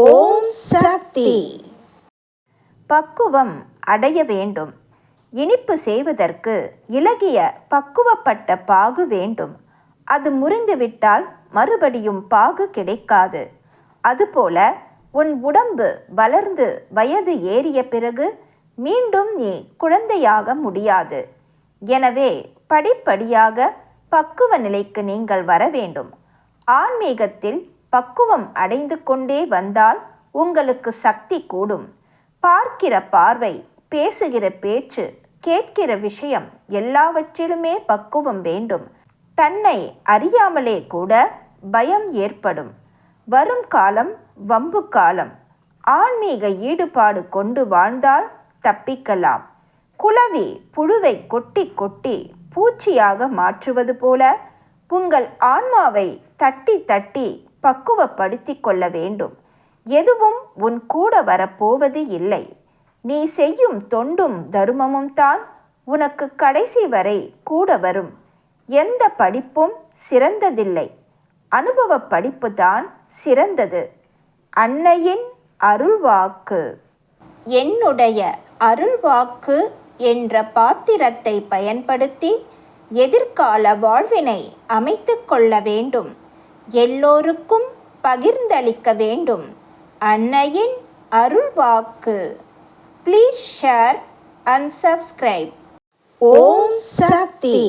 ஓம் சக்தி. பக்குவம் அடைய வேண்டும். இனிப்பு செய்வதற்கு இளகிய பக்குவப்பட்ட பாகு வேண்டும். அது முறிந்துவிட்டால் மறுபடியும் பாகு கிடைக்காது. அதுபோல உன் உடம்பு வளர்ந்து வயது ஏறிய பிறகு மீண்டும் நீ குழந்தையாக முடியாது. எனவே படிப்படியாக பக்குவ நிலைக்கு நீங்கள் வர வேண்டும். ஆன்மீகத்தில் பக்குவம் அடைந்து கொண்டே வந்தால் உங்களுக்கு சக்தி கூடும். பார்க்கிற பார்வை, பேசுகிற பேச்சு, கேட்கிற விஷயம் எல்லாவற்றிலுமே பக்குவம் வேண்டும். தன்னை அறியாமலே கூட பயம் ஏற்படும். வரும் காலம் வம்பு காலம். ஆன்மீக ஈடுபாடு கொண்டு வாழ்ந்தால் தப்பிக்கலாம். குளவி புழுவை கொட்டி கொட்டி பூச்சியாக மாற்றுவது போல உங்கள் ஆன்மாவை தட்டி தட்டி பக்குவப்படுத்தி கொள்ள வேண்டும். எதுவும் உன் கூட வரப்போவது இல்லை. நீ செய்யும் தொண்டும் தர்மமும் தான் உனக்கு கடைசி வரை கூட வரும். எந்த படிப்பும் சிறந்ததில்லை. அனுபவ படிப்பு தான் சிறந்தது. அன்னையின் அருள்வாக்கு. என்னுடைய அருள்வாக்கு என்ற பாத்திரத்தை பயன்படுத்தி எதிர்கால வாழ்வினை அமைத்து கொள்ள வேண்டும். எல்லோருக்கும் பகிர்ந்தளிக்க வேண்டும். அன்னையின் அருள்வாக்கு. Please share and subscribe. Om Sakthi.